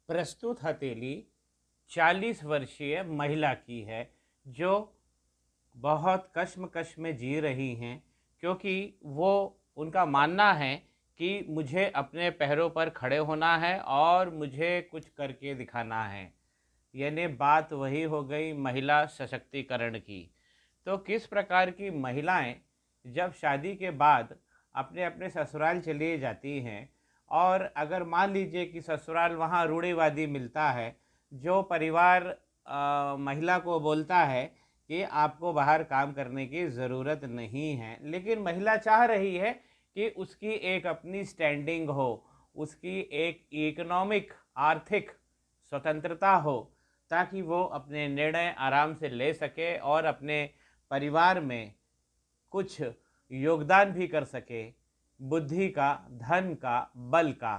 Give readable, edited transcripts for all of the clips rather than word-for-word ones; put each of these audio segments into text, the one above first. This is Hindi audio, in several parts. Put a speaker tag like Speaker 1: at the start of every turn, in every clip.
Speaker 1: प्रस्तुत हथेली 40 वर्षीय महिला की है, जो बहुत कश्मकश में जी रही हैं, क्योंकि वो उनका मानना है कि मुझे अपने पैरों पर खड़े होना है और मुझे कुछ करके दिखाना है। यानी बात वही हो गई महिला सशक्तिकरण की। तो किस प्रकार की महिलाएं जब शादी के बाद अपने अपने ससुराल चली जाती हैं, और अगर मान लीजिए कि ससुराल वहाँ रूढ़िवादी मिलता है, जो परिवार महिला को बोलता है कि आपको बाहर काम करने की ज़रूरत नहीं है, लेकिन महिला चाह रही है कि उसकी एक अपनी स्टैंडिंग हो, उसकी एक इकोनॉमिक आर्थिक स्वतंत्रता हो, ताकि वो अपने निर्णय आराम से ले सके और अपने परिवार में कुछ योगदान भी कर सके, बुद्धि का, धन का, बल का।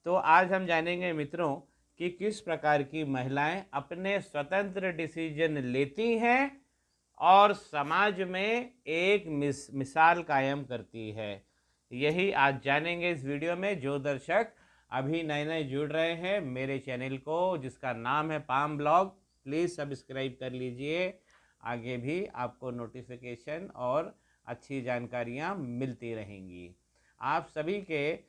Speaker 1: तो आज हम जानेंगे मित्रों कि किस प्रकार की महिलाएं अपने स्वतंत्र डिसीजन लेती हैं और समाज में एक मिसाल कायम करती है। यही आज जानेंगे इस वीडियो में। जो दर्शक अभी नए नए जुड़ रहे हैं मेरे चैनल को, जिसका नाम है पाम ब्लॉग, प्लीज़ सब्सक्राइब कर लीजिए। आगे भी आपको नोटिफिकेशन और अच्छी जानकारियाँ मिलती रहेंगी। आप सभी के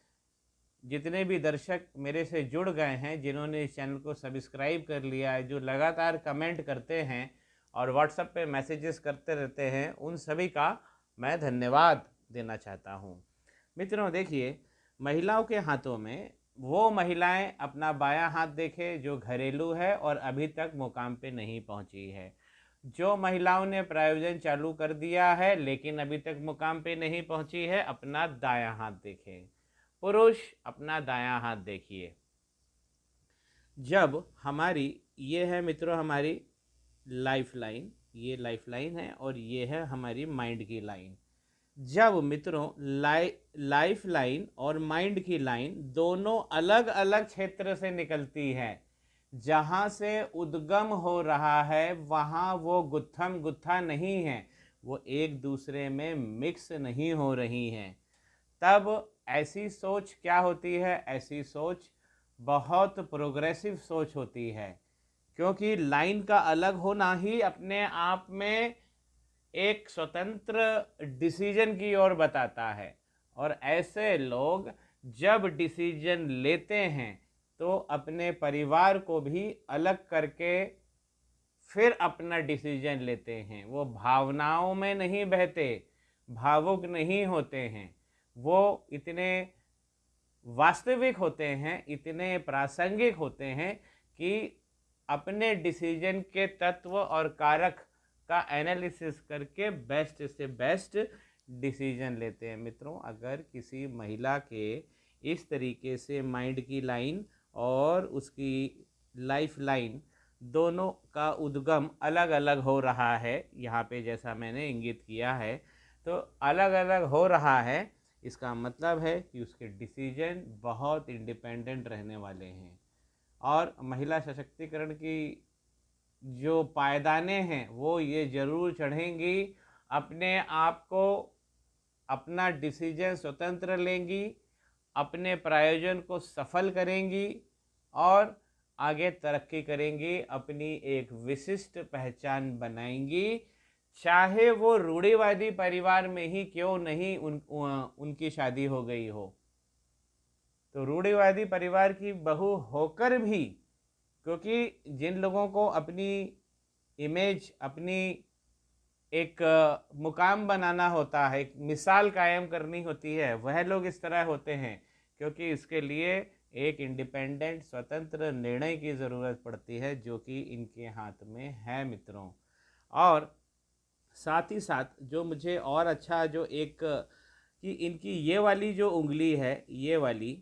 Speaker 1: जितने भी दर्शक मेरे से जुड़ गए हैं, जिन्होंने इस चैनल को सब्सक्राइब कर लिया है, जो लगातार कमेंट करते हैं और व्हाट्सएप पे मैसेजेस करते रहते हैं, उन सभी का मैं धन्यवाद देना चाहता हूँ। मित्रों देखिए, महिलाओं के हाथों में वो महिलाएं अपना बायां हाथ देखें जो घरेलू है और अभी तक मुकाम पे नहीं पहुंची है। जो महिलाओं ने प्रायोजन चालू कर दिया है लेकिन अभी तक मुकाम पे नहीं पहुंची है, अपना दायां हाथ देखें। पुरुष अपना दायां हाथ देखिए। जब हमारी ये है मित्रों हमारी लाइफ लाइन, ये लाइफ लाइन है और ये है हमारी माइंड की लाइन। जब मित्रों लाइफ लाइन और माइंड की लाइन दोनों अलग अलग क्षेत्र से निकलती है, जहाँ से उद्गम हो रहा है वहाँ वो गुत्थम गुत्था नहीं है, वो एक दूसरे में मिक्स नहीं हो रही हैं, तब ऐसी सोच क्या होती है? ऐसी सोच बहुत प्रोग्रेसिव सोच होती है, क्योंकि लाइन का अलग होना ही अपने आप में एक स्वतंत्र डिसीजन की ओर बताता है। और ऐसे लोग जब डिसीजन लेते हैं तो अपने परिवार को भी अलग करके फिर अपना डिसीजन लेते हैं। वो भावनाओं में नहीं बहते, भावुक नहीं होते हैं, वो इतने वास्तविक होते हैं, इतने प्रासंगिक होते हैं कि अपने डिसीजन के तत्व और कारक का एनालिसिस करके बेस्ट से बेस्ट डिसीजन लेते हैं। मित्रों, अगर किसी महिला के इस तरीके से माइंड की लाइन और उसकी लाइफ लाइन दोनों का उद्गम अलग अलग हो रहा है, यहाँ पे जैसा मैंने इंगित किया है, तो अलग अलग हो रहा है, इसका मतलब है कि उसके डिसीजन बहुत इंडिपेंडेंट रहने वाले हैं। और महिला सशक्तिकरण की जो पायदानें हैं वो ये ज़रूर चढ़ेंगी, अपने आप को, अपना डिसीजन स्वतंत्र लेंगी, अपने प्रायोजन को सफल करेंगी और आगे तरक्की करेंगी, अपनी एक विशिष्ट पहचान बनाएंगी, चाहे वो रूढ़िवादी परिवार में ही क्यों नहीं उनकी शादी हो गई हो। तो रूढ़िवादी परिवार की बहू होकर भी, क्योंकि जिन लोगों को अपनी इमेज, अपनी एक मुकाम बनाना होता है, एक मिसाल कायम करनी होती है, वह लोग इस तरह होते हैं, क्योंकि इसके लिए एक इंडिपेंडेंट स्वतंत्र निर्णय की ज़रूरत पड़ती है, जो कि इनके हाथ में है मित्रों। और साथ ही साथ जो मुझे और अच्छा जो एक कि इनकी ये वाली जो उंगली है, ये वाली,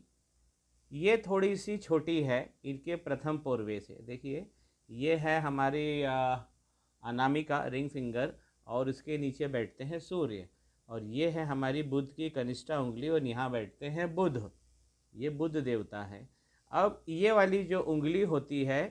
Speaker 1: ये थोड़ी सी छोटी है इनके प्रथम पोरवे से। देखिए, ये है हमारी अनामिका, रिंग फिंगर, और इसके नीचे बैठते हैं सूर्य, और ये है हमारी बुध की कनिष्ठा उंगली, और यहाँ बैठते हैं बुध, ये बुध देवता है। अब ये वाली जो उंगली होती है,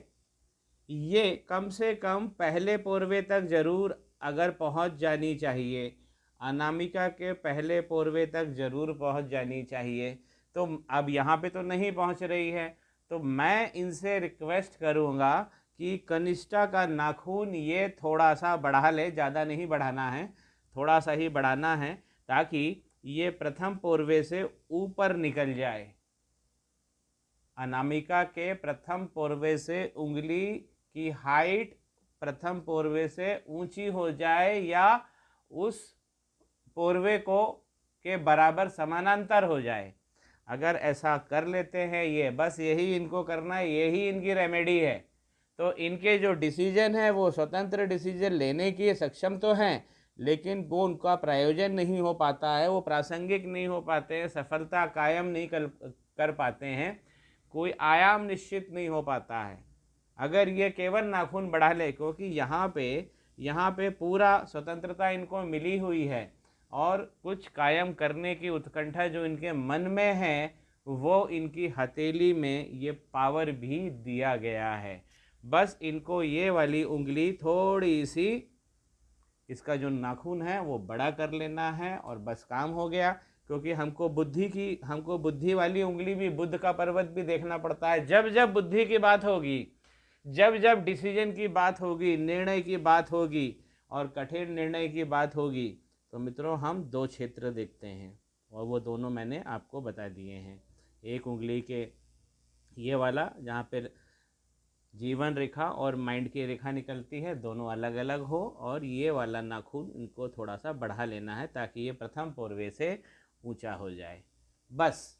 Speaker 1: ये कम से कम पहले पोरवे तक जरूर अगर पहुंच जानी चाहिए, अनामिका के पहले पोरवे तक जरूर पहुंच जानी चाहिए। तो अब यहाँ पे तो नहीं पहुंच रही है, तो मैं इनसे रिक्वेस्ट करूँगा कि कनिष्ठा का नाखून ये थोड़ा सा बढ़ा ले, ज़्यादा नहीं बढ़ाना है, थोड़ा सा ही बढ़ाना है, ताकि ये प्रथम पोर्वे से ऊपर निकल जाए। अनामिका के प्रथम पोर्वे से उंगली की हाइट प्रथम पोर्वे से ऊंची हो जाए या उस पोर्वे को के बराबर समानांतर हो जाए। अगर ऐसा कर लेते हैं ये, बस यही इनको करना है, यही इनकी रेमेडी है। तो इनके जो डिसीजन है वो स्वतंत्र डिसीजन लेने की सक्षम तो हैं, लेकिन वो उनका प्रायोजन नहीं हो पाता है, वो प्रासंगिक नहीं हो पाते हैं, सफलता कायम नहीं कर पाते हैं, कोई आयाम निश्चित नहीं हो पाता है। अगर ये केवल नाखून बढ़ा ले, क्योंकि यहाँ पे पूरा स्वतंत्रता इनको मिली हुई है और कुछ कायम करने की उत्कंठा जो इनके मन में है वो इनकी हथेली में ये पावर भी दिया गया है। बस इनको ये वाली उंगली थोड़ी सी, इसका जो नाखून है वो बड़ा कर लेना है और बस काम हो गया। क्योंकि हमको बुद्धि वाली उंगली भी, बुद्ध का पर्वत भी देखना पड़ता है। जब जब बुद्धि की बात होगी, जब जब डिसीजन की बात होगी, निर्णय की बात होगी और कठिन निर्णय की बात होगी, तो मित्रों हम दो क्षेत्र देखते हैं और वो दोनों मैंने आपको बता दिए हैं। एक उंगली के ये वाला जहाँ पे जीवन रेखा और माइंड की रेखा निकलती है, दोनों अलग अलग हो, और ये वाला नाखून इनको थोड़ा सा बढ़ा लेना है ताकि ये प्रथम पोर्वे से ऊंचा हो जाए। बस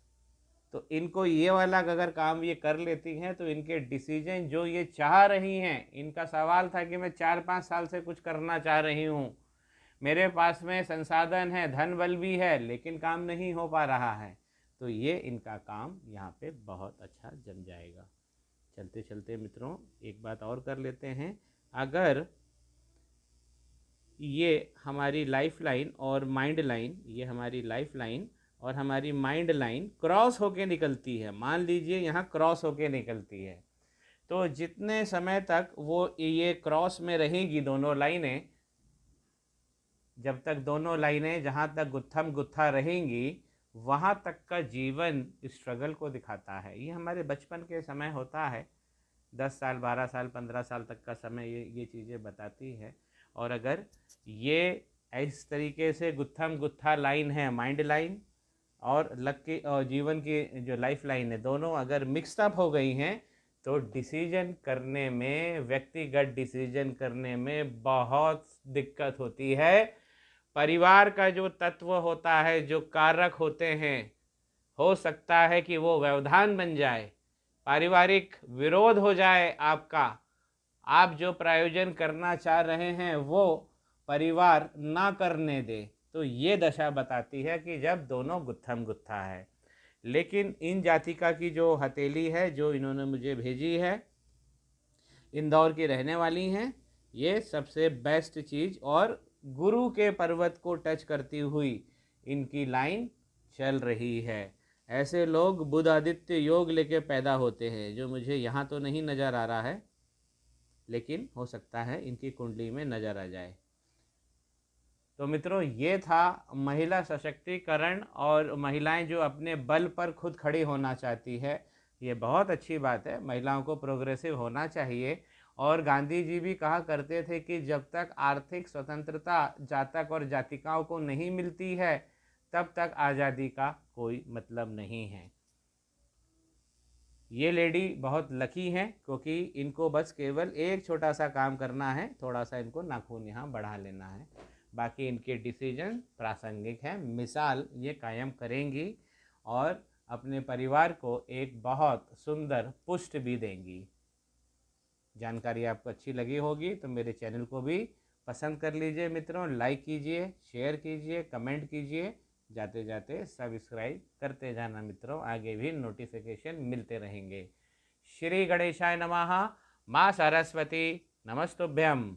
Speaker 1: तो इनको ये वाला अगर काम ये कर लेती हैं तो इनके डिसीजन जो ये चाह रही हैं, इनका सवाल था कि मैं 4-5 साल से कुछ करना चाह रही हूँ, मेरे पास में संसाधन है, धन बल भी है, लेकिन काम नहीं हो पा रहा है, तो ये इनका काम यहाँ पे बहुत अच्छा जम जाएगा। चलते चलते मित्रों एक बात और कर लेते हैं। अगर ये हमारी लाइफ लाइन और माइंड लाइन, ये हमारी लाइफ लाइन और हमारी माइंड लाइन क्रॉस होके निकलती है, मान लीजिए यहाँ क्रॉस होके निकलती है, तो जितने समय तक वो ये क्रॉस में रहेगी दोनों लाइनें, जब तक दोनों लाइनें जहाँ तक गुत्थम गुत्था रहेंगी, वहाँ तक का जीवन स्ट्रगल को दिखाता है। ये हमारे बचपन के समय होता है, 10 साल 12 साल 15 साल तक का समय ये चीज़ें बताती है। और अगर ये इस तरीके से गुत्थम गुत्था लाइन है, माइंड लाइन और जीवन की जो लाइफ लाइन है, दोनों अगर मिक्सअप हो गई हैं, तो डिसीजन करने में, व्यक्तिगत डिसीजन करने में बहुत दिक्कत होती है। परिवार का जो तत्व होता है, जो कारक होते हैं, हो सकता है कि वो व्यवधान बन जाए, पारिवारिक विरोध हो जाए आपका, आप जो प्रायोजन करना चाह रहे हैं वो परिवार ना करने दे, तो ये दशा बताती है कि जब दोनों गुत्थम गुत्था है। लेकिन इन जातिका की जो हथेली है, जो इन्होंने मुझे भेजी है, इंदौर की रहने वाली हैं, ये सबसे बेस्ट चीज़, और गुरु के पर्वत को टच करती हुई इनकी लाइन चल रही है। ऐसे लोग बुध आदित्य योग लेके पैदा होते हैं, जो मुझे यहाँ तो नहीं नज़र आ रहा है, लेकिन हो सकता है इनकी कुंडली में नज़र आ जाए। तो मित्रों ये था महिला सशक्तिकरण और महिलाएं जो अपने बल पर खुद खड़ी होना चाहती है। ये बहुत अच्छी बात है, महिलाओं को प्रोग्रेसिव होना चाहिए। और गांधी जी भी कहा करते थे कि जब तक आर्थिक स्वतंत्रता जातक और जातिकाओं को नहीं मिलती है, तब तक आज़ादी का कोई मतलब नहीं है। ये लेडी बहुत लकी हैं, क्योंकि इनको बस केवल एक छोटा सा काम करना है, थोड़ा सा इनको नाखून यहाँ बढ़ा लेना है, बाकी इनके डिसीजन प्रासंगिक हैं, मिसाल ये कायम करेंगी और अपने परिवार को एक बहुत सुंदर पुष्ट भी देंगी। जानकारी आपको अच्छी लगी होगी तो मेरे चैनल को भी पसंद कर लीजिए मित्रों, लाइक कीजिए, शेयर कीजिए, कमेंट कीजिए, जाते जाते सब्सक्राइब करते जाना मित्रों, आगे भी नोटिफिकेशन मिलते रहेंगे। श्री गणेशाय नमः। माँ सरस्वती नमस्तुभ्यम।